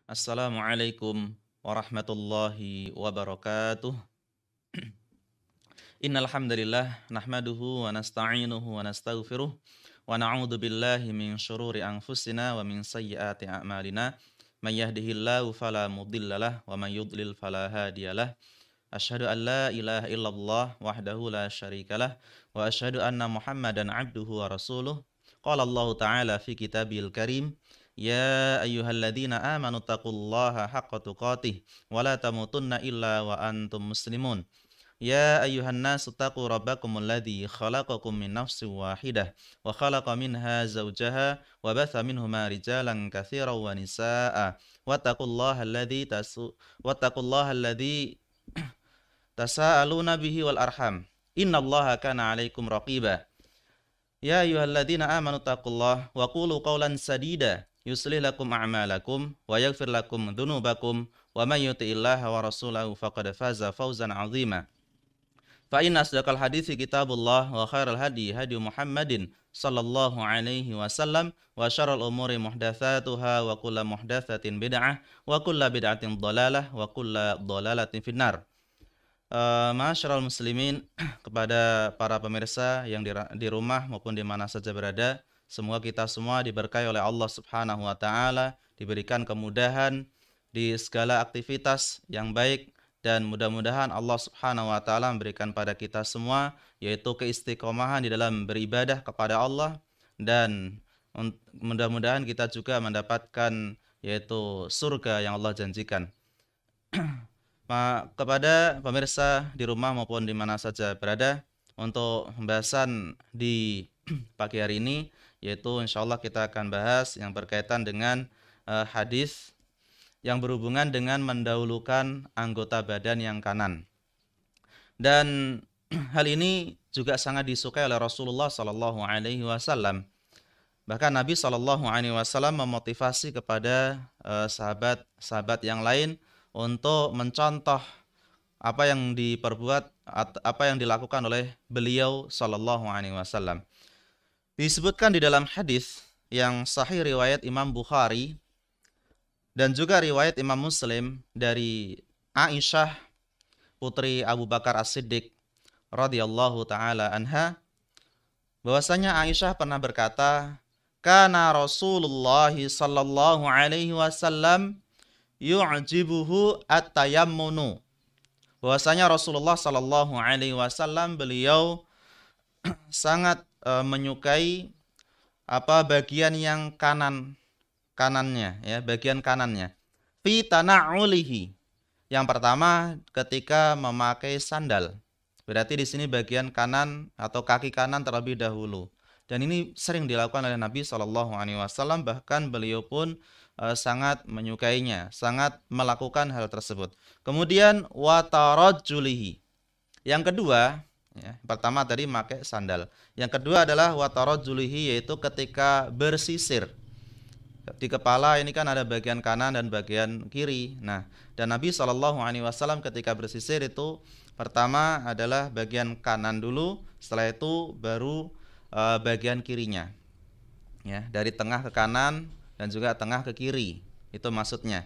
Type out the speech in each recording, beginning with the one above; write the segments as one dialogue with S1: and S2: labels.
S1: Assalamualaikum warahmatullahi wabarakatuh. Innal hamdalillah nahmaduhu wa nasta'inuhu wa nastaghfiruh wa na'udzu billahi min syururi anfusina wa min sayyiati a'malina. May yahdihillahu fala mudhillalah wa may yudlil fala hadiyalah. Asyhadu an la ilaha illallah wahdahu la syarikalah wa asyhadu anna Muhammadan abduhu wa rasuluh. Qala Allah ta'ala fi kitabil karim, ya ayyuhalladzina amanu taqullaha haqqa tuqatih wa la tamutunna illa wa antum muslimun. Ya ayyuhan nasu taqu rabbakumul ladzi khalaqakum min nafsin wahidah wa khalaqa minha zawjaha wa batha minhuma rijalan katsiran wa nisaa'a wattaqullaha alladzi tasaaluna bihi wal arham innallaha kana 'alaikum raqiba. Ya ayyuhalladzina amanu taqullaha wa qulu qawlan sadida yuslih lakum a'malakum wa yaghfir lakum dhunubakum wa may yuti'illaha wa rasulahu faqad faza fawzan 'azima. Fa inna asdaqal hadithi kitabullah wa khairal hadi hadi Muhammadin sallallahu alaihi wasallam wa syarrul umuri muhdatsatuha wa kullu muhdatsatin bid'ah wa kullu bid'atin dhalalah wa kullu dhalalatin finnar. Ma'asyiral muslimin, kepada para pemirsa yang di rumah maupun di mana saja berada, semoga kita semua diberkahi oleh Allah Subhanahu wa taala, diberikan kemudahan di segala aktivitas yang baik, dan mudah-mudahan Allah Subhanahu wa taala memberikan pada kita semua yaitu keistiqomahan di dalam beribadah kepada Allah, dan mudah-mudahan kita juga mendapatkan yaitu surga yang Allah janjikan. Kepada pemirsa di rumah maupun di mana saja berada, untuk pembahasan di pagi hari ini yaitu insyaallah kita akan bahas yang berkaitan dengan hadis yang berhubungan dengan mendahulukan anggota badan yang kanan. Dan hal ini juga sangat disukai oleh Rasulullah sallallahu alaihi wasallam. Bahkan Nabi sallallahu alaihi wasallam memotivasi kepada sahabat-sahabat yang lain untuk mencontoh apa yang diperbuat, apa yang dilakukan oleh beliau sallallahu alaihi wasallam. Disebutkan di dalam hadis yang sahih riwayat Imam Bukhari dan juga riwayat Imam Muslim dari Aisyah putri Abu Bakar As-Siddiq radhiyallahu taala anha, bahwasanya Aisyah pernah berkata, "Kana Rasulullah sallallahu alaihi wasallam yu'jibuhu at-tayammunu." Bahwasanya Rasulullah sallallahu alaihi wasallam beliau sangat menyukai bagian yang kanannya ya, bagian kanannya. Fi tana'ulihi. Yang pertama ketika memakai sandal. Berarti di sini bagian kanan atau kaki kanan terlebih dahulu. Dan ini sering dilakukan oleh Nabi sallallahu alaihi wasallam, bahkan beliau pun sangat menyukainya, sangat melakukan hal tersebut. Kemudian wa tarajjulihi. Yang kedua, ya, pertama tadi pakai sandal. Yang kedua adalah wa tarajjulihi, yaitu ketika bersisir. Di kepala ini kan ada bagian kanan dan bagian kiri. Nah, dan Nabi sallallahu alaihi wasallam ketika bersisir itu pertama adalah bagian kanan dulu, setelah itu baru bagian kirinya. Ya, dari tengah ke kanan dan juga tengah ke kiri. Itu maksudnya.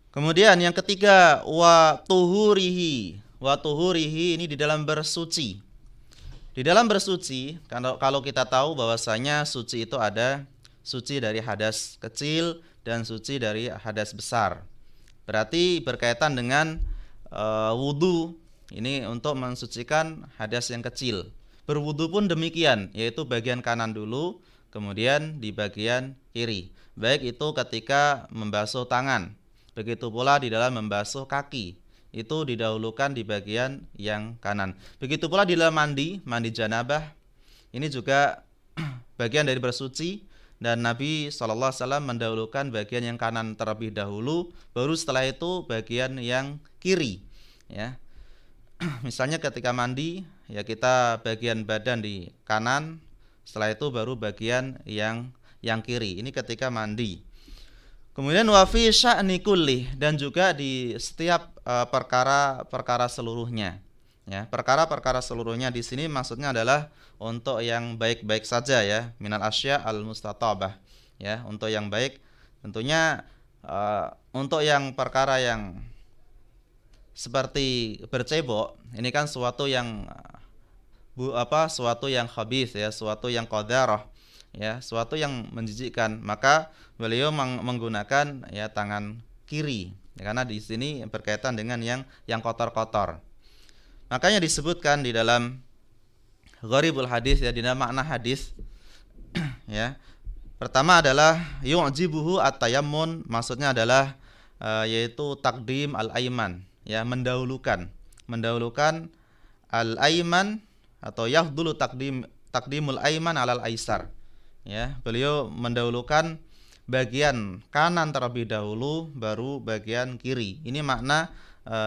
S1: Kemudian yang ketiga wa tuhurihi. Wa tuhurihi ini di dalam bersuci. Di dalam bersuci, kalau kita tahu bahwasanya suci itu ada suci dari hadas kecil dan suci dari hadas besar. Berarti berkaitan dengan wudu ini untuk mensucikan hadas yang kecil. Berwudu pun demikian, yaitu bagian kanan dulu, kemudian di bagian kiri. Baik itu ketika membasuh tangan, begitu pula di dalam membasuh kaki, itu didahulukan di bagian yang kanan. Begitu pula di dalam mandi janabah, ini juga bagian dari bersuci, dan Nabi SAW mendahulukan bagian yang kanan terlebih dahulu, baru setelah itu bagian yang kiri. Ya, misalnya ketika mandi, ya kita bagian badan di kanan, setelah itu baru bagian yang kiri. Ini ketika mandi. Kemudian wa fi sya'ni kulli, dan juga di setiap perkara-perkara seluruhnya. Ya, perkara-perkara seluruhnya di sini maksudnya adalah untuk yang baik-baik saja ya, minal asya al mustatabah. Ya, untuk yang baik tentunya Untuk yang perkara yang seperti bercebok, ini kan suatu yang suatu yang khabith ya, suatu yang qadarah ya, suatu yang menjijikkan, maka beliau menggunakan ya tangan kiri ya, karena di sini berkaitan dengan yang kotor-kotor. Makanya disebutkan di dalam gharibul hadis ya, di dalam makna hadis ya. Pertama adalah yu'jibuhu at-tayammun, maksudnya adalah yaitu takdim al-aiman ya, mendahulukan al-aiman atau yafdulu takdimul aiman alal aisar ya, beliau mendahulukan bagian kanan terlebih dahulu baru bagian kiri. Ini makna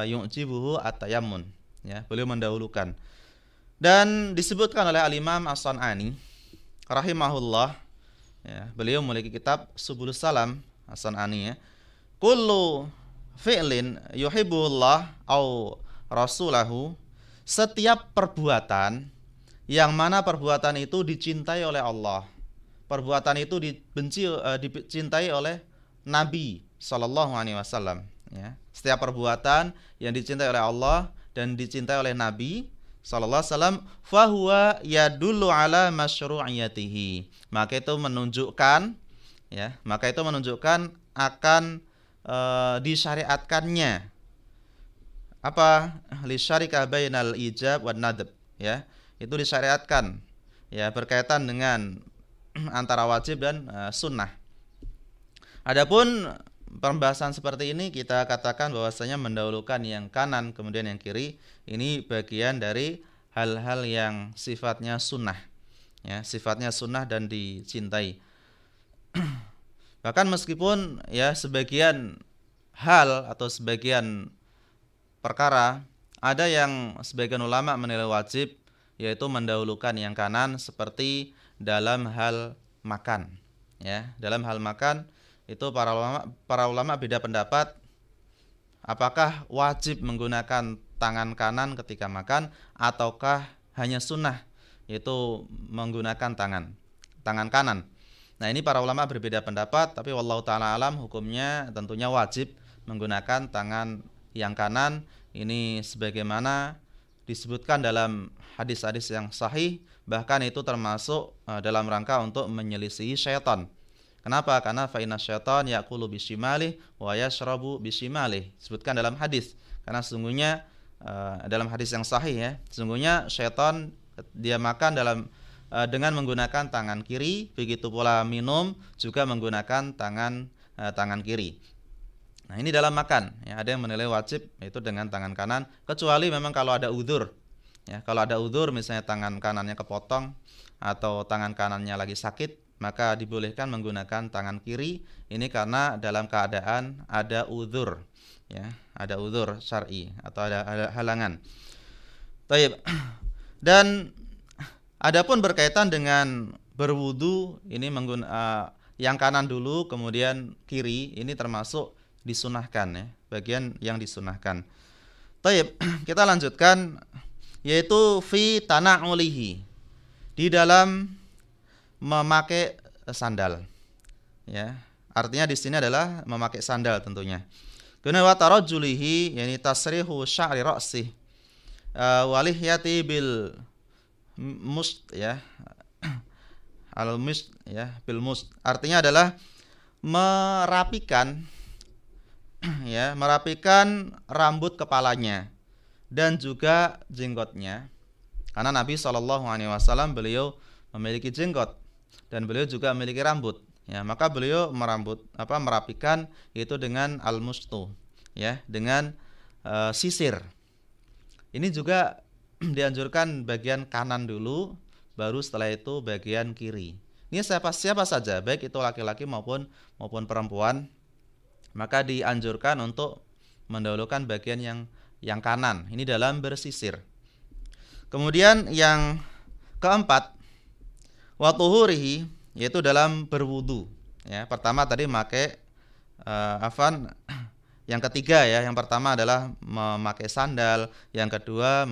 S1: yu'jibuhu at-tayammun ya, beliau mendahulukan. Dan disebutkan oleh al-Imam As-San'ani rahimahullah ya, beliau memiliki kitab Subulus Salam As-San'ani ya, kullu fi'lin yuhibbullah au rasulahu, setiap perbuatan yang mana perbuatan itu dicintai oleh Allah, perbuatan itu dicintai oleh Nabi Sallallahu Alaihi Wasallam ya. Setiap perbuatan yang dicintai oleh Allah dan dicintai oleh Nabi Sallallahu Alaihi Wasallam, fahuwa yadullu ala masyru'iyatihi, maka itu menunjukkan ya, maka itu menunjukkan akan disyariatkannya apa, lisyarika bainal ijab wan nadab ya, itu disyariatkan ya, berkaitan dengan antara wajib dan sunnah. Adapun pembahasan seperti ini kita katakan bahwasanya mendahulukan yang kanan kemudian yang kiri, ini bagian dari hal-hal yang sifatnya sunnah ya, sifatnya sunnah dan dicintai. Bahkan meskipun ya sebagian hal atau sebagian perkara ada yang sebagian ulama menilai wajib, yaitu mendahulukan yang kanan, seperti dalam hal makan ya. Dalam hal makan itu para ulama beda pendapat apakah wajib menggunakan tangan kanan ketika makan ataukah hanya sunnah yaitu menggunakan tangan kanan. Nah, ini para ulama berbeda pendapat, tapi wallahu taala alam hukumnya tentunya wajib menggunakan tangan yang kanan. Ini sebagaimana disebutkan dalam hadis-hadis yang sahih, bahkan itu termasuk dalam rangka untuk menyelisihi syaitan. Kenapa? Karena fa inna syaitan yaqulu bisyimalihi wa yashrabu bisyimalihi. Disebutkan dalam hadis. Karena sesungguhnya dalam hadis yang sahih ya, sesungguhnya syaitan dia makan dengan menggunakan tangan kiri, begitu pula minum juga menggunakan tangan kiri. Nah, ini dalam makan ya, ada yang menilai wajib itu dengan tangan kanan, kecuali memang kalau ada udzur ya. Kalau ada udzur misalnya tangan kanannya kepotong atau tangan kanannya lagi sakit, maka dibolehkan menggunakan tangan kiri. Ini karena dalam keadaan ada udzur ya, ada udzur syar'i atau ada halangan. Baik. Dan adapun berkaitan dengan berwudu, ini yang kanan dulu kemudian kiri, ini termasuk disunahkan ya, bagian yang disunahkan. Baik, kita lanjutkan, yaitu fi tana'ulihi, di dalam memakai sandal ya. Artinya di sini adalah memakai sandal tentunya. Kemudian wa tarajjulihi, yani tasrihu sya'ri ra'sih walihyati bil must ya, al must ya, bil must, artinya adalah merapikan ya, merapikan rambut kepalanya dan juga jenggotnya. Karena Nabi SAW beliau memiliki jenggot dan beliau juga memiliki rambut ya, maka beliau merapikan itu dengan al-mustu ya, dengan sisir. Ini juga dianjurkan bagian kanan dulu, baru setelah itu bagian kiri. Ini siapa saja, baik itu laki-laki maupun perempuan, maka dianjurkan untuk mendahulukan bagian yang kanan. Ini dalam bersisir. Kemudian yang keempat, wa tuhurihi, yaitu dalam berwudu ya. Pertama tadi memakai yang ketiga ya, yang pertama adalah memakai sandal, yang kedua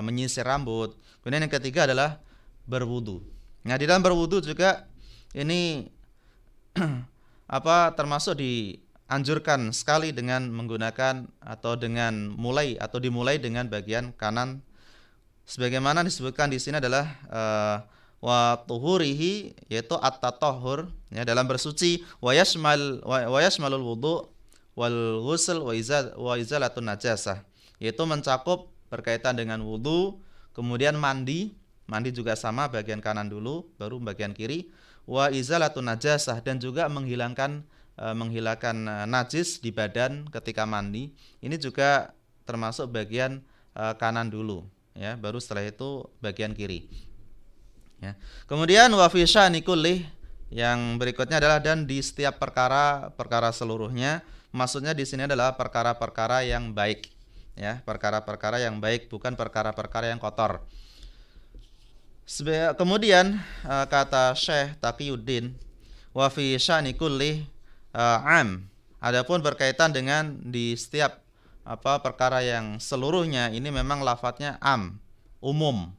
S1: menyisir rambut, kemudian yang ketiga adalah berwudu. Nah, di dalam berwudu juga ini termasuk anjurkan sekali dengan menggunakan atau dengan dimulai dengan bagian kanan, sebagaimana disebutkan di sini adalah wa tuhurihi, yaitu at-tatahhur, ya, dalam bersuci, wa yashmalul wudu wal ghusl wa izalatun najasah, yaitu mencakup berkaitan dengan wudu, kemudian mandi juga sama, bagian kanan dulu baru bagian kiri, wa izalatun najasah, dan juga menghilangkan najis di badan ketika mandi, ini juga termasuk bagian kanan dulu, ya, baru setelah itu bagian kiri. Ya. Kemudian wa fi sya'ni kullih, yang berikutnya adalah dan di setiap perkara seluruhnya. Maksudnya di sini adalah perkara-perkara yang baik, ya, perkara-perkara yang baik, bukan perkara-perkara yang kotor. Kemudian kata Syekh Taqiyuddin, wa fi sya'ni kullih am. Adapun berkaitan dengan di setiap perkara yang seluruhnya, ini memang lafadznya am, umum,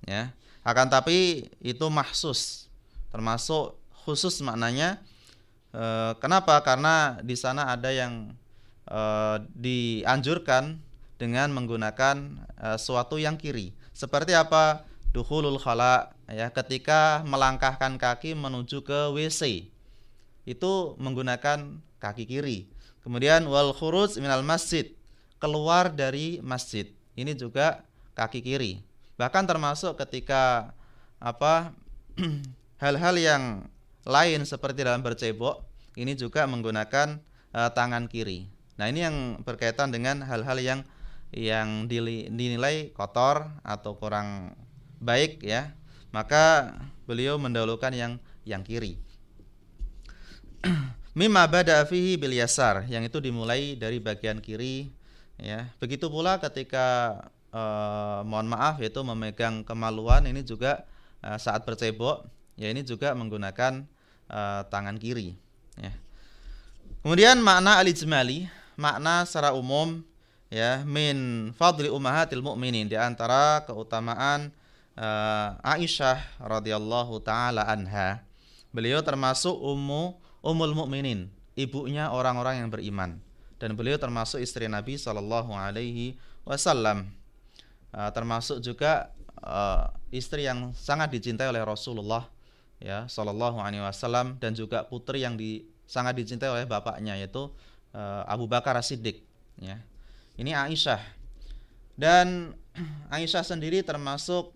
S1: ya. Akan tapi itu mahsus, termasuk khusus maknanya. Kenapa? Karena di sana ada yang dianjurkan dengan menggunakan suatu yang kiri. Seperti apa? Dukhulul khala, ya, ketika melangkahkan kaki menuju ke WC, itu menggunakan kaki kiri. Kemudian wal khuruj minal masjid, keluar dari masjid, ini juga kaki kiri. Bahkan termasuk ketika hal-hal yang lain seperti dalam bercebok, ini juga menggunakan tangan kiri. Nah, ini yang berkaitan dengan hal-hal yang dinilai kotor atau kurang baik, ya, maka beliau mendahulukan yang kiri. Mimma bada fihi bil yasar, yang itu dimulai dari bagian kiri, ya. Begitu pula ketika mohon maaf, yaitu memegang kemaluan, ini juga saat bercebok, ya, ini juga menggunakan tangan kiri, ya. Kemudian makna al-ijmali, makna secara umum, ya, min fadli ummahatil mu'minin, di antara keutamaan Aisyah radhiyallahu taala anha. Beliau termasuk ummul mukminin, ibunya orang-orang yang beriman, dan beliau termasuk istri Nabi sallallahu alaihi wasallam. Termasuk juga istri yang sangat dicintai oleh Rasulullah, ya, sallallahu alaihi wasallam, dan juga putri yang sangat dicintai oleh bapaknya, yaitu Abu Bakar As-Siddiq, ya. Ini Aisyah. Dan Aisyah sendiri termasuk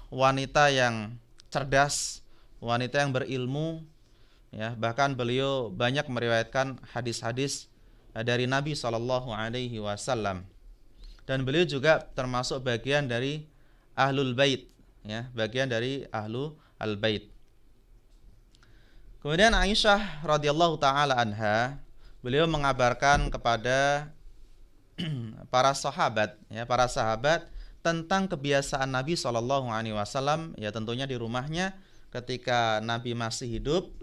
S1: wanita yang cerdas, wanita yang berilmu, ya. Bahkan beliau banyak meriwayatkan hadis-hadis dari Nabi sallallahu alaihi wasallam. Dan beliau juga termasuk bagian dari ahlul bait, ya, bagian dari ahlul bait. Kemudian Aisyah radhiyallahu taala anha, beliau mengabarkan kepada para sahabat, ya, para sahabat tentang kebiasaan Nabi sallallahu alaihi wasallam, ya, tentunya di rumahnya ketika Nabi masih hidup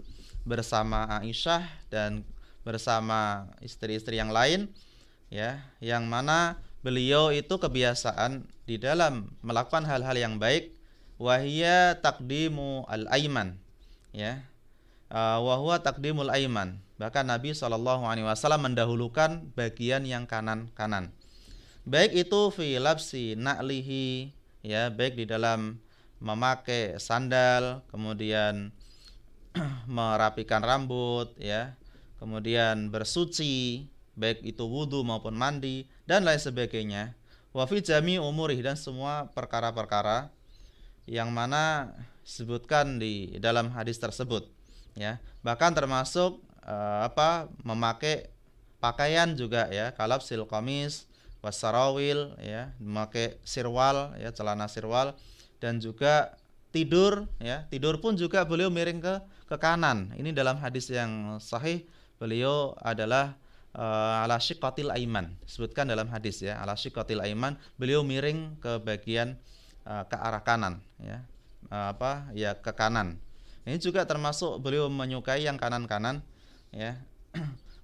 S1: bersama Aisyah dan bersama istri-istri yang lain, ya, yang mana beliau itu kebiasaan di dalam melakukan hal-hal yang baik, wahia taqdimu al-aiman, ya, wahwa taqdimul aiman, bahkan Nabi SAW mendahulukan bagian yang kanan-kanan, baik itu fi labsi na'lihi, ya, baik di dalam memakai sandal, kemudian merapikan rambut, ya, kemudian bersuci, baik itu wudu maupun mandi dan lain sebagainya. Wa fi jami umurih, dan semua perkara-perkara yang mana disebutkan di dalam hadis tersebut, ya. Bahkan termasuk memakai pakaian juga, ya, kalabsil qamis wasarawil, ya, memakai sirwal, ya, celana sirwal, dan juga tidur, ya, tidur pun juga beliau miring ke kanan. Ini dalam hadis yang sahih, beliau adalah ala syiqqatil aiman, disebutkan dalam hadis, ya, ala syiqqatil aiman, beliau miring ke bagian ke arah kanan, ya, ya, ke kanan. Ini juga termasuk beliau menyukai yang kanan-kanan, ya.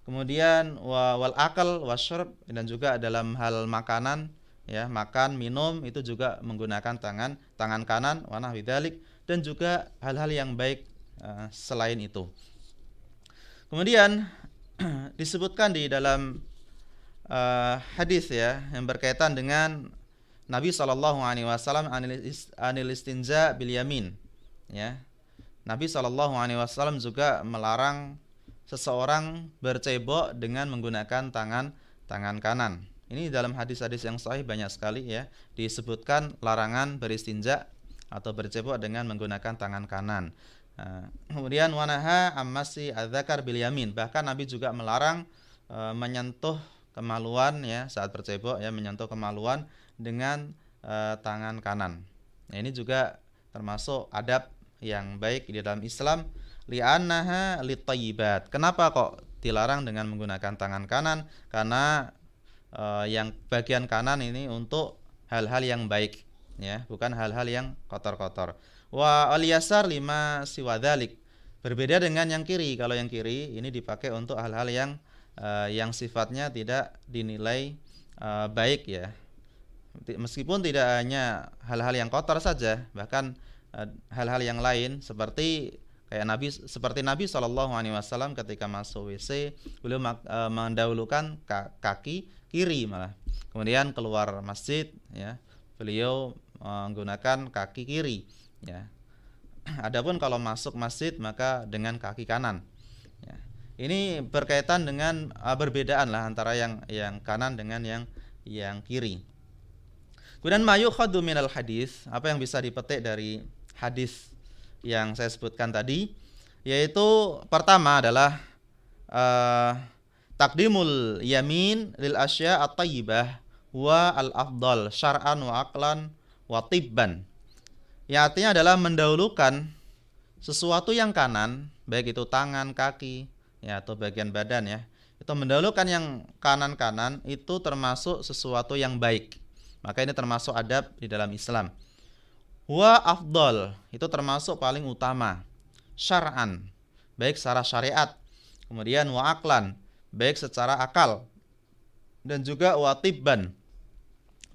S1: Kemudian wal akal wasyurb, dan juga dalam hal makanan, ya, makan minum itu juga menggunakan tangan kanan, wa nahwi dzalik, dan juga hal-hal yang baik selain itu. Kemudian disebutkan di dalam hadis ya yang berkaitan dengan Nabi Shallallahu Alaihi Wasallam anil istinja bil yamin. Ya, Nabi Shallallahu Alaihi Wasallam juga melarang seseorang bercebok dengan menggunakan tangan kanan. Ini dalam hadis-hadis yang sahih banyak sekali ya disebutkan larangan beristinja atau bercebok dengan menggunakan tangan kanan. Kemudian wanaha ammasi adzakar bil yamin. Bahkan Nabi juga melarang menyentuh kemaluan ya saat bercebok ya, menyentuh kemaluan dengan tangan kanan. Nah, ini juga termasuk adab yang baik di dalam Islam, li'annaha litayyibat. Kenapa kok dilarang dengan menggunakan tangan kanan? Karena yang bagian kanan ini untuk hal-hal yang baik ya, bukan hal-hal yang kotor-kotor. Wa al-yasar lima siwadalik. Berbeda dengan yang kiri. Kalau yang kiri ini dipakai untuk hal-hal yang sifatnya tidak dinilai baik ya. Meskipun tidak hanya hal-hal yang kotor saja, bahkan hal-hal yang lain seperti Nabi Shallallahu Alaihi Wasallam ketika masuk WC beliau mendahulukan kaki kiri malah, kemudian keluar masjid ya beliau menggunakan kaki kiri ya. Adapun kalau masuk masjid maka dengan kaki kanan ya. Ini berkaitan dengan perbedaan lah antara yang kanan dengan yang kiri. Kemudian mayukhadhu minal hadis, apa yang bisa dipetik dari hadis yang saya sebutkan tadi, yaitu pertama adalah takdimul yamin lil asya at-tayyibah wa al-afdal syar'an wa aqlan wa tibban. Yang artinya adalah mendahulukan sesuatu yang kanan, baik itu tangan, kaki, ya atau bagian badan ya. Itu mendahulukan yang kanan-kanan itu termasuk sesuatu yang baik. Maka ini termasuk adab di dalam Islam. Wa afdal, itu termasuk paling utama. Syar'an, baik secara syariat. Kemudian wa aqlan, baik secara akal. Dan juga wa tibban,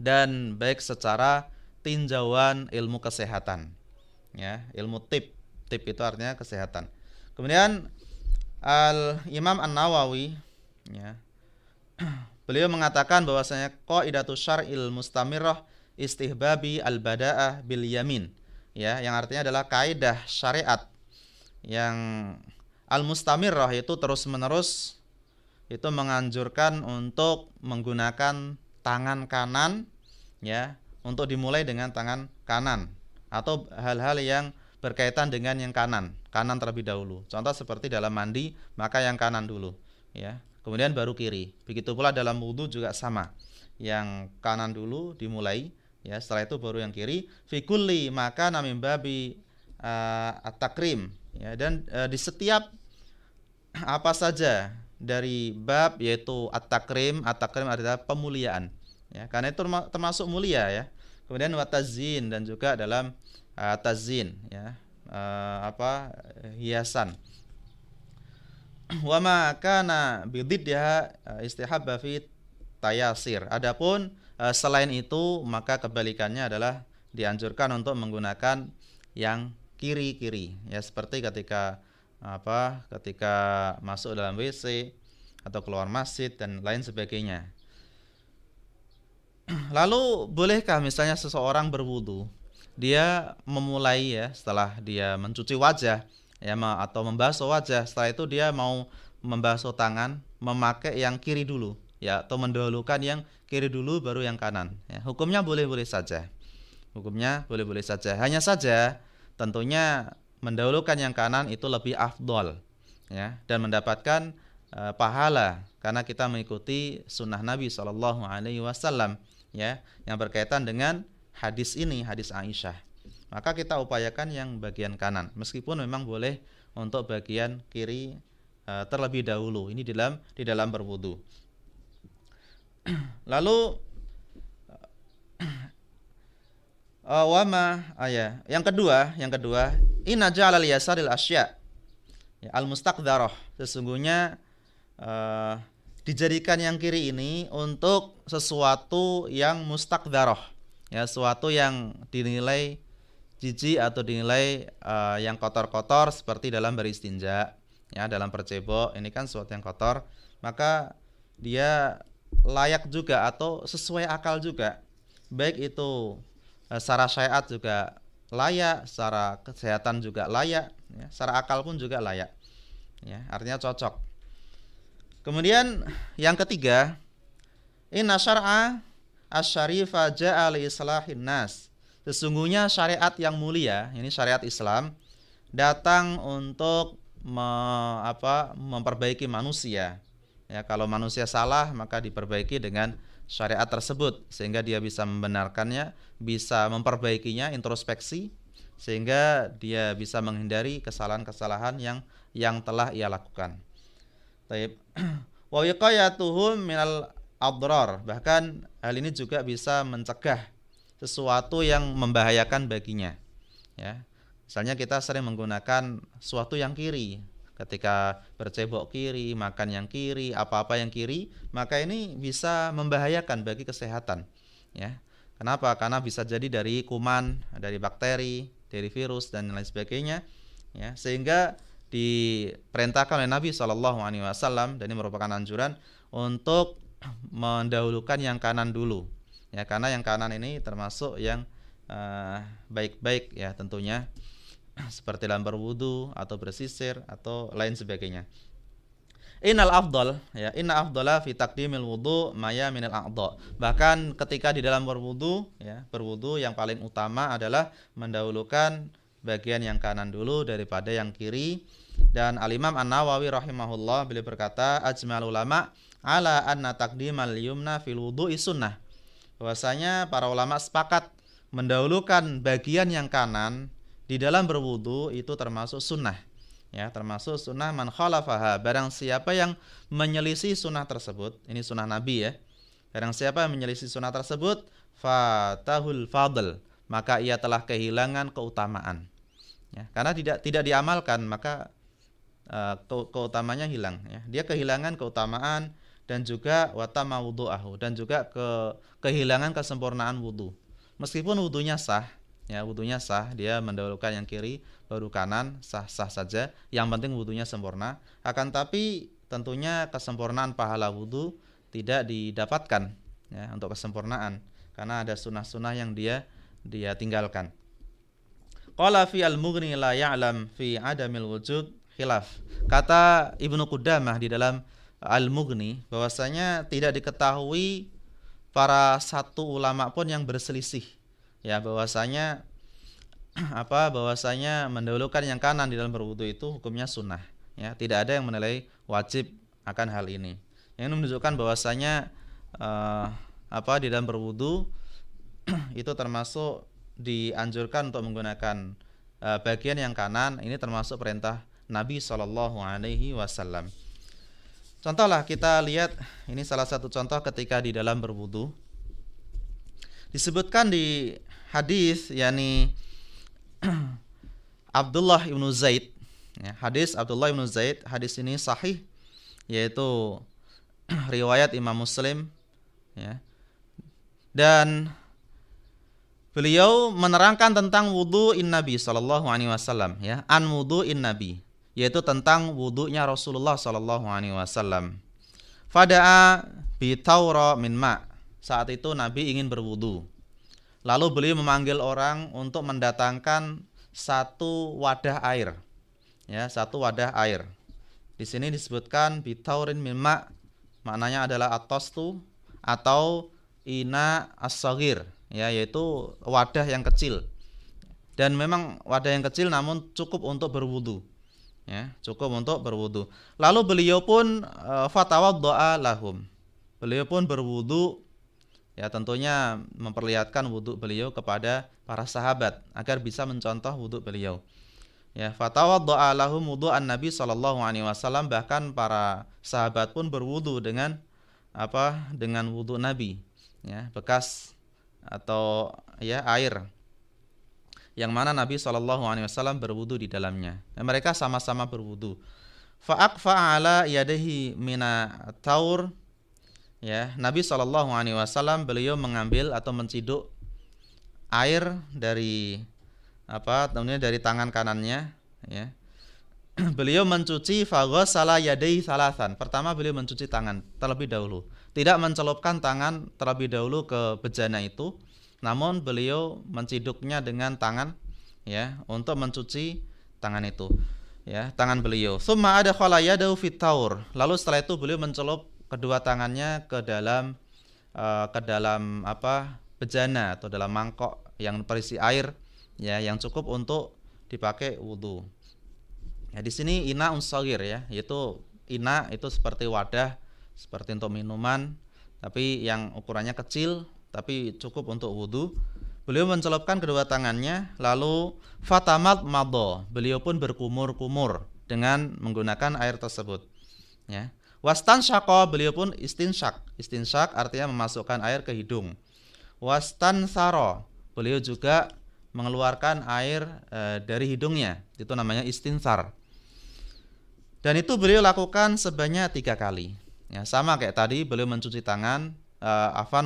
S1: dan baik secara tinjauan ilmu kesehatan. Ya, ilmu tib itu artinya kesehatan. Kemudian Al-Imam An-Nawawi ya, beliau mengatakan bahwasanya qaidatu syar'il mustamirrah istihbabi al-bada'ah bil yamin ya, yang artinya adalah kaidah syariat yang al-mustamirrah itu terus-menerus itu menganjurkan untuk menggunakan tangan kanan ya, untuk dimulai dengan tangan kanan atau hal-hal yang berkaitan dengan yang kanan terlebih dahulu. Contoh seperti dalam mandi, maka yang kanan dulu ya, kemudian baru kiri. Begitu pula dalam wudu juga sama. Yang kanan dulu dimulai ya, setelah itu baru yang kiri. Fi kulli maka namim babi at-takrim ya, dan di setiap apa saja dari bab yaitu at-takrim adalah pemuliaan ya, karena itu termasuk mulia ya. Kemudian watazin, dan juga dalam tazin ya, hiasan. Wa ma kana bididha istihabba fi tayasir. Adapun selain itu maka kebalikannya adalah dianjurkan untuk menggunakan yang kiri-kiri ya, seperti ketika masuk dalam WC atau keluar masjid dan lain sebagainya. Lalu bolehkah misalnya seseorang berwudu, dia memulai ya setelah dia mencuci wajah ya, atau membasuh wajah, setelah itu dia mau membasuh tangan, memakai yang kiri dulu ya, atau mendahulukan yang kiri dulu baru yang kanan ya. Hukumnya boleh-boleh saja. Hanya saja tentunya mendahulukan yang kanan itu lebih afdol ya, dan mendapatkan pahala karena kita mengikuti sunnah Nabi Shallallahu Alaihi Wasallam ya, yang berkaitan dengan hadis ini, hadis Aisyah. Maka kita upayakan yang bagian kanan, meskipun memang boleh untuk bagian kiri terlebih dahulu. Ini di dalam berwudu. Lalu yang kedua, inna ja'alal yasaril asya ya, al-mustaqdarah. Sesungguhnya dijadikan yang kiri ini untuk sesuatu yang mustaqdarah ya, sesuatu yang dinilai jijik atau dinilai yang kotor-kotor seperti dalam beristinja ya dalam bercebok ini kan sesuatu yang kotor, maka dia layak juga atau sesuai akal juga, baik itu secara syariat juga layak, secara kesehatan juga layak, ya, secara akal pun juga layak, ya, artinya cocok. Kemudian yang ketiga, inna syar'a asy-syarifa ja'a li islahin nas. Sesungguhnya syariat yang mulia, ini syariat Islam, datang untuk memperbaiki manusia. Ya, kalau manusia salah maka diperbaiki dengan syariat tersebut sehingga dia bisa membenarkannya, bisa memperbaikinya, introspeksi sehingga dia bisa menghindari kesalahan-kesalahan yang telah ia lakukan. Taib. Wa wiqayatuhum minal adrar. Bahkan hal ini juga bisa mencegah sesuatu yang membahayakan baginya. Ya. Misalnya kita sering menggunakan sesuatu yang kiri, ketika bercebok kiri, makan yang kiri, apa-apa yang kiri, maka ini bisa membahayakan bagi kesehatan. Ya. Kenapa? Karena bisa jadi dari kuman, dari bakteri, dari virus dan lain sebagainya. Ya. Sehingga diperintahkan oleh Nabi SAW dan ini merupakan anjuran untuk mendahulukan yang kanan dulu. Ya, karena yang kanan ini termasuk yang baik-baik ya tentunya, seperti dalam berwudu atau bersisir atau lain sebagainya. Innal afdal, ya, inna afdala fi taqdimil wudu maya minal a'dha. Bahkan ketika di dalam berwudu, ya, berwudu yang paling utama adalah mendahulukan bagian yang kanan dulu daripada yang kiri. Dan Al-Imam An-Nawawi rahimahullah beliau berkata, ajmal ulama ala anna taqdimal yumna fil wudu'i sunnah. Bahwasanya para ulama sepakat mendahulukan bagian yang kanan di dalam berwudu itu termasuk sunnah. Ya, termasuk sunnah man khalafaha. Barang siapa yang menyelisih sunnah tersebut, ini sunnah Nabi ya. Barang siapa yang menyelisih sunnah tersebut, fatahul fadl, maka ia telah kehilangan keutamaan. Ya, karena tidak diamalkan, maka keutamanya hilang. Ya. Dia kehilangan keutamaan dan juga watama wudu'ahu, dan juga kehilangan kesempurnaan wudu. Meskipun wudunya sah, ya wudunya sah, dia mendahulukan yang kiri baru kanan, sah-sah saja. Yang penting wudunya sempurna. Akan tapi tentunya kesempurnaan pahala wudu tidak didapatkan ya untuk kesempurnaan karena ada sunnah-sunnah yang dia tinggalkan. Qala fi al-Mughni la ya'lam fi adamil wujud khilaf. Kata Ibnu Qudamah di dalam Al-Mughni bahwasanya tidak diketahui para satu ulama pun yang berselisih ya bahwasanya bahwasanya mendahulukan yang kanan di dalam berwudu itu hukumnya sunnah ya, tidak ada yang menilai wajib akan hal ini. Yang menunjukkan bahwasanya di dalam berwudu itu termasuk dianjurkan untuk menggunakan bagian yang kanan, ini termasuk perintah Nabi SAW. Contohlah kita lihat, ini salah satu contoh ketika di dalam berwudu. Disebutkan di hadis yakni Abdullah ibnu Zaid, ya, hadis Abdullah ibnu Zaid, hadis ini sahih, yaitu riwayat Imam Muslim, ya. Dan beliau menerangkan tentang wudu'in Nabi SAW, ya, an wudu'in Nabi, yaitu tentang wudu'nya Rasulullah SAW. Fada'a bi taura min ma'. Saat itu Nabi ingin berwudu. Lalu beliau memanggil orang untuk mendatangkan satu wadah air. Ya, satu wadah air. Di sini disebutkan bi taurin min ma', maknanya adalah at-tastu atau ina as-saghir, ya, yaitu wadah yang kecil. Dan memang wadah yang kecil namun cukup untuk berwudu. Ya, cukup untuk berwudu. Lalu beliau pun fatawaddo'a lahum. Beliau pun berwudu, ya, tentunya memperlihatkan wudu beliau kepada para sahabat agar bisa mencontoh wudu beliau. Ya, fatawaddo'a lahum wudu'an Nabi SAW, bahkan para sahabat pun berwudu dengan dengan wudu Nabi, ya, bekas atau ya air yang mana Nabi SAW berwudu di dalamnya. Dan mereka sama-sama berwudu. Fa'aqfa ala yadihi mina taur. Ya, Nabi SAW beliau mengambil atau menciduk air dari tentunya dari tangan kanannya, ya. beliau mencuci faghasala yadayhi salasan. Pertama beliau mencuci tangan terlebih dahulu. Tidak mencelupkan tangan terlebih dahulu ke bejana itu, namun beliau menciduknya dengan tangan ya untuk mencuci tangan itu. Ya, tangan beliau. Summa adkhala yadahu fit taur. Lalu setelah itu beliau mencelup kedua tangannya ke dalam bejana atau dalam mangkok yang berisi air ya yang cukup untuk dipakai wudu. Ya, di sini ina unsagir ya, yaitu ina itu seperti wadah seperti untuk minuman, tapi yang ukurannya kecil tapi cukup untuk wudu. Beliau mencelupkan kedua tangannya, lalu fatamat mado, beliau pun berkumur-kumur dengan menggunakan air tersebut. Ya. Wastansyaqa, beliau pun istinsyak. Istinsyak artinya memasukkan air ke hidung. Wastansaro, beliau juga mengeluarkan air dari hidungnya. Itu namanya istinsar. Dan itu beliau lakukan sebanyak 3 kali. Ya, sama kayak tadi beliau mencuci tangan,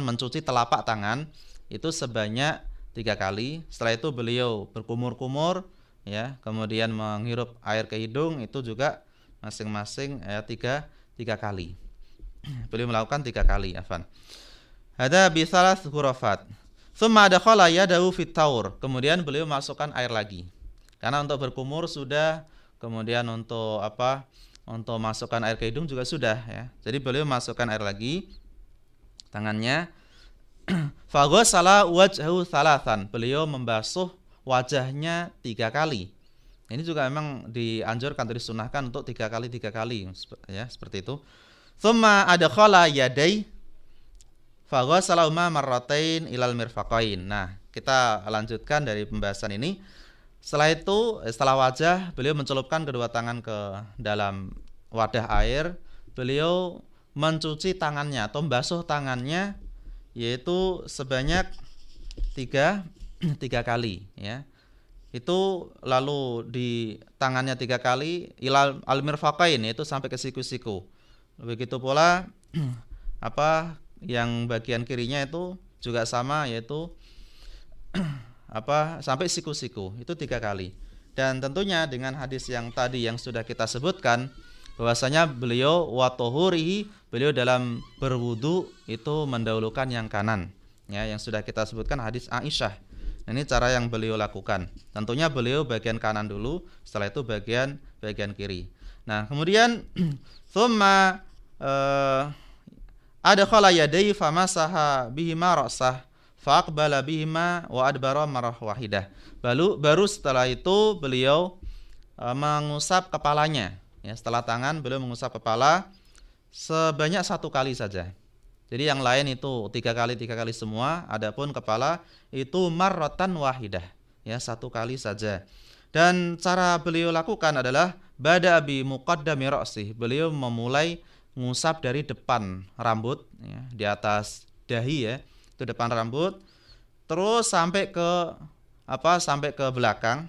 S1: mencuci telapak tangan itu sebanyak 3 kali. Setelah itu beliau berkumur-kumur, ya, kemudian menghirup air ke hidung itu juga masing-masing 3 kali. Beliau melakukan 3 kali. Ada bisalah hurufat. Tsumma adkhala yadahu fit taur. Kemudian beliau masukkan air lagi. Karena untuk berkumur sudah, kemudian untuk untuk masukkan air ke hidung juga sudah ya. Jadi beliau masukkan air lagi tangannya. Faghasala wajhahu salasan. Beliau membasuh wajahnya 3 kali. Ini juga memang dianjurkan atau disunahkan untuk 3 kali ya, seperti itu. Tsumma adkhala yadai faghasalahuma marratain ilal mirfaqain. Nah, kita lanjutkan dari pembahasan ini. Setelah wajah, beliau mencelupkan kedua tangan ke dalam wadah air. Beliau mencuci tangannya atau membasuh tangannya yaitu sebanyak 3 kali ya. Itu lalu di tangannya 3 kali ilal al-mirfaqain, yaitu sampai ke siku-siku. Begitu pula yang bagian kirinya itu juga sama, yaitu sampai siku-siku. Itu 3 kali. Dan tentunya dengan hadis yang tadi yang sudah kita sebutkan bahwasanya beliau watohurihi, beliau dalam berwudu itu mendahulukan yang kanan ya, yang sudah kita sebutkan hadis Aisyah. Ini cara yang beliau lakukan. Tentunya beliau bagian kanan dulu, setelah itu bagian kiri. Nah, kemudian tsumma adkhala yadayhi famasaha bihima ra'sah faqbala bihima wa adbara marrah wahidah. Baru setelah itu beliau mengusap kepalanya. Ya, setelah tangan beliau mengusap kepala sebanyak 1 kali saja. Jadi yang lain itu 3 kali semua, adapun kepala itu marratan wahidah, ya 1 kali saja. Dan cara beliau lakukan adalah bada bi muqaddami ra'sih. Beliau memulai mengusap dari depan rambut ya, di atas dahi ya, itu depan rambut, terus sampai ke belakang,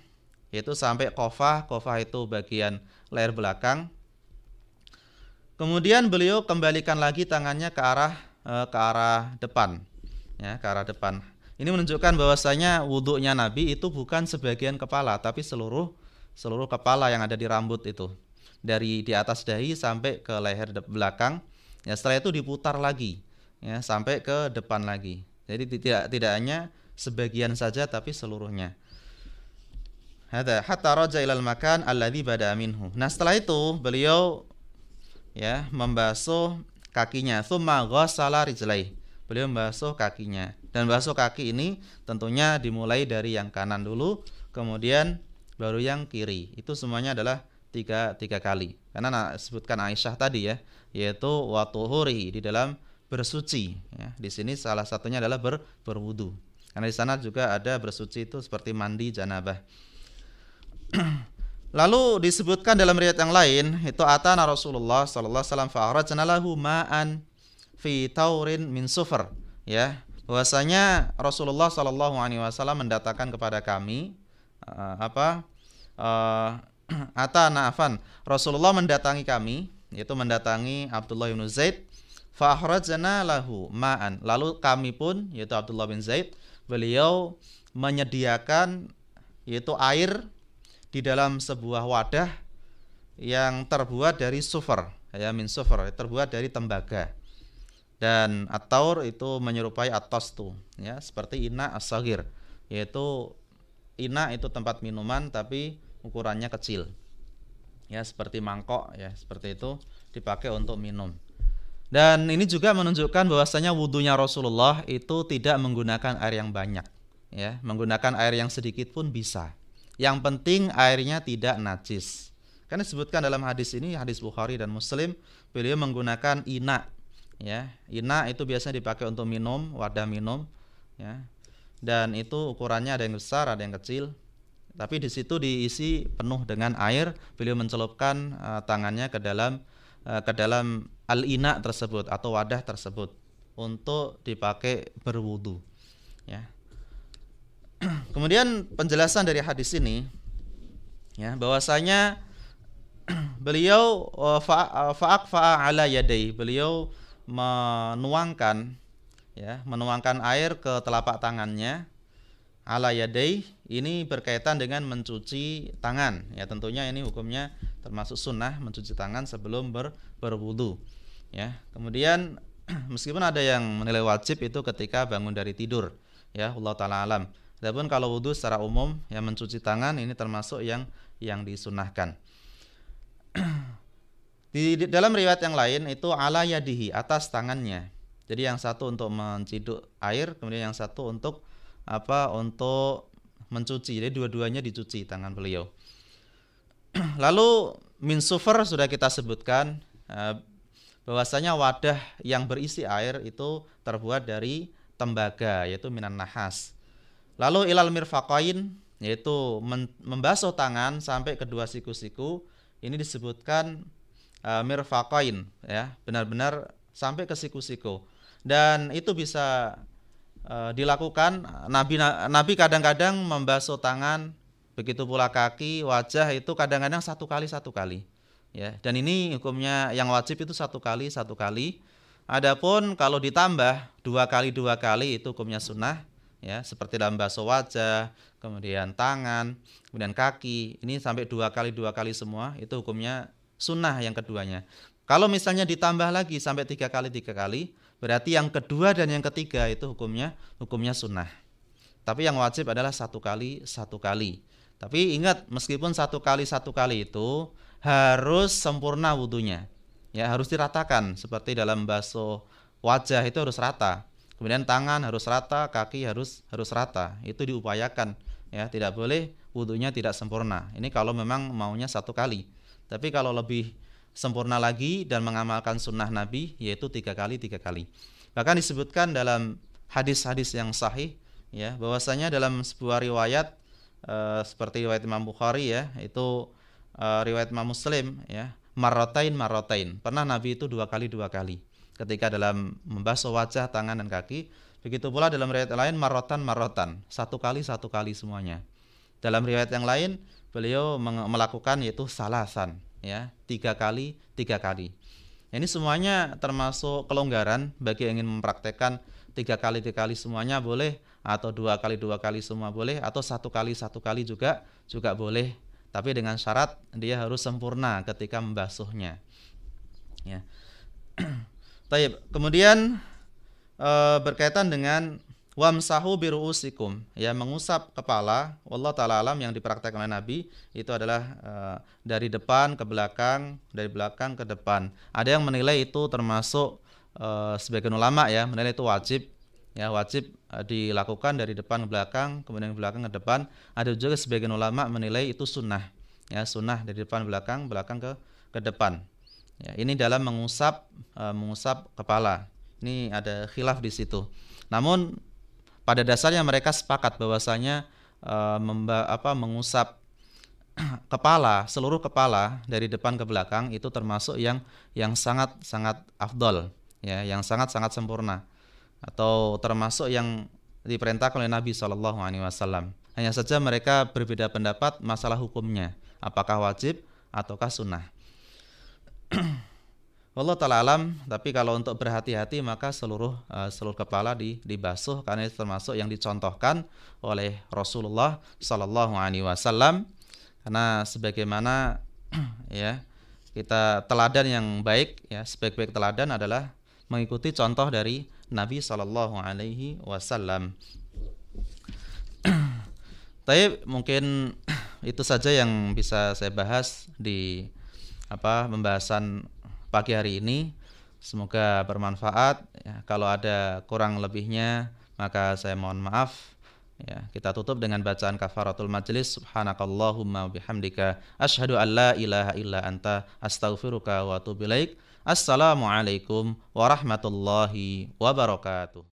S1: yaitu sampai qafah itu bagian leher belakang. Kemudian beliau kembalikan lagi tangannya ke arah depan, ya, ke arah depan. Ini menunjukkan bahwasanya wudhunya Nabi itu bukan sebagian kepala, tapi seluruh kepala yang ada di rambut itu, dari di atas dahi sampai ke leher belakang. Ya, setelah itu diputar lagi, ya, sampai ke depan lagi. Jadi tidak hanya sebagian saja, tapi seluruhnya. Hatta raja ilal makan alladzi bada minhu. Nah, setelah itu beliau ya membasuh kakinya. Tsumma ghassala rijlaihi. Beliau membasuh kakinya. Dan basuh kaki ini tentunya dimulai dari yang kanan dulu, kemudian baru yang kiri. Itu semuanya adalah 3 kali. Karena sebutkan Aisyah tadi ya, yaitu watuhuri, di dalam bersuci ya. Di sini salah satunya adalah berwudu. Karena di sana juga ada bersuci itu seperti mandi janabah. Lalu disebutkan dalam riwayat yang lain itu atana Rasulullah sallallahu alaihi wasallam fa akhrajna lahu ma'an fi taurin min sufar ya, bahwasanya Rasulullah sallallahu alaihi wasallam mendatangkan kepada kami Rasulullah mendatangi kami, yaitu mendatangi Abdullah bin Zaid, fa akhrajna lahu ma'an, lalu kami pun yaitu Abdullah bin Zaid, beliau menyediakan yaitu air di dalam sebuah wadah yang terbuat dari sufur, ya, min sufur, terbuat dari tembaga. Dan at-taur itu menyerupai at-tastu, ya, seperti ina as-saghir, yaitu ina itu tempat minuman tapi ukurannya kecil. Ya, seperti mangkok, ya, seperti itu dipakai untuk minum. Dan ini juga menunjukkan bahwasanya wudunya Rasulullah itu tidak menggunakan air yang banyak, ya, menggunakan air yang sedikit pun bisa. Yang penting airnya tidak najis. Karena disebutkan dalam hadis ini, hadis Bukhari dan Muslim, beliau menggunakan ina, ya. Ina itu biasanya dipakai untuk minum, wadah minum, ya. Dan itu ukurannya ada yang besar, ada yang kecil. Tapi di situ diisi penuh dengan air. Beliau mencelupkan tangannya ke dalam al-ina tersebut atau wadah tersebut untuk dipakai berwudu, ya. Kemudian penjelasan dari hadis ini, ya, bahwasanya beliau fa'aqfa'a ala yadai, beliau menuangkan, ya, menuangkan air ke telapak tangannya. Ala yadai ini berkaitan dengan mencuci tangan, ya, tentunya ini hukumnya termasuk sunnah mencuci tangan sebelum berwudu, ya. Kemudian meskipun ada yang menilai wajib itu ketika bangun dari tidur, ya, Allah taala alam. Adapun kalau wudu secara umum, ya, mencuci tangan ini termasuk yang disunnahkan. Di dalam riwayat yang lain itu ala yadihi, atas tangannya. Jadi yang satu untuk menciduk air, kemudian yang satu untuk untuk mencuci. Jadi dua-duanya dicuci tangan beliau. Lalu min sufur sudah kita sebutkan bahwasanya wadah yang berisi air itu terbuat dari tembaga, yaitu minan nahas. Lalu ilal mirfaqain, yaitu membasuh tangan sampai kedua siku-siku, ini disebutkan mirfaqain, ya, benar-benar sampai ke siku-siku. Dan itu bisa dilakukan. Nabi kadang-kadang membasuh tangan, begitu pula kaki, wajah itu kadang-kadang satu kali, ya. Dan ini hukumnya yang wajib itu satu kali. Adapun kalau ditambah dua kali itu hukumnya sunnah, ya, seperti dalam basuh wajah, kemudian tangan, kemudian kaki, ini sampai dua kali semua itu hukumnya sunnah yang keduanya. Kalau misalnya ditambah lagi sampai tiga kali, berarti yang kedua dan yang ketiga itu hukumnya sunnah. Tapi yang wajib adalah satu kali. Tapi ingat, meskipun satu kali itu harus sempurna wudunya, ya, harus diratakan. Seperti dalam basuh wajah itu harus rata, kemudian tangan harus rata, kaki harus rata. Itu diupayakan, ya, tidak boleh wudunya tidak sempurna. Ini kalau memang maunya satu kali. Tapi kalau lebih sempurna lagi dan mengamalkan sunnah Nabi, yaitu tiga kali. Bahkan disebutkan dalam hadis-hadis yang sahih, ya, bahwasanya dalam sebuah riwayat seperti riwayat Imam Bukhari, ya, itu riwayat Imam Muslim, ya, marrotain. Pernah Nabi itu dua kali ketika dalam membasuh wajah, tangan dan kaki. Begitu pula dalam riwayat lain marrotan, satu kali semuanya. Dalam riwayat yang lain beliau melakukan yaitu salasan, ya, tiga kali. Ini semuanya termasuk kelonggaran bagi yang ingin mempraktekkan tiga kali semuanya boleh, atau dua kali semua boleh, atau satu kali juga boleh. Tapi dengan syarat dia harus sempurna ketika membasuhnya, ya. Taib. Kemudian berkaitan dengan wamsahu biruusikum, ya, mengusap kepala. Wallahu taala alam, yang dipraktekkan oleh Nabi itu adalah dari depan ke belakang, dari belakang ke depan. Ada yang menilai itu termasuk sebagian ulama, ya, menilai itu wajib, ya, wajib dilakukan dari depan ke belakang, kemudian belakang ke depan. Ada juga sebagian ulama menilai itu sunnah, ya, sunnah dari depan belakang ke depan. Ya, ini dalam mengusap kepala. Ini ada khilaf di situ. Namun pada dasarnya mereka sepakat bahwasanya mengusap kepala, seluruh kepala dari depan ke belakang itu termasuk yang sangat afdol, ya, yang sangat sempurna, atau termasuk yang diperintahkan oleh Nabi SAW. Hanya saja mereka berbeda pendapat masalah hukumnya, apakah wajib ataukah sunnah. Wallahu ta'ala alam. Tapi kalau untuk berhati-hati maka seluruh kepala dibasuh, karena itu termasuk yang dicontohkan oleh Rasulullah sallallahu alaihi wasallam. Karena sebagaimana ya kita teladan yang baik ya, sebaik-baik teladan adalah mengikuti contoh dari Nabi Shallallahu Alaihi Wasallam. Tapi mungkin itu saja yang bisa saya bahas di pembahasan pagi hari ini. Semoga bermanfaat. Ya, kalau ada kurang lebihnya maka saya mohon maaf. Ya, kita tutup dengan bacaan kafaratul majlis. Subhanakallahumma bihamdika asyhadu an la ilaha illa anta astaghfiruka wa atubu ilaik. Assalamualaikum warahmatullahi wabarakatuh.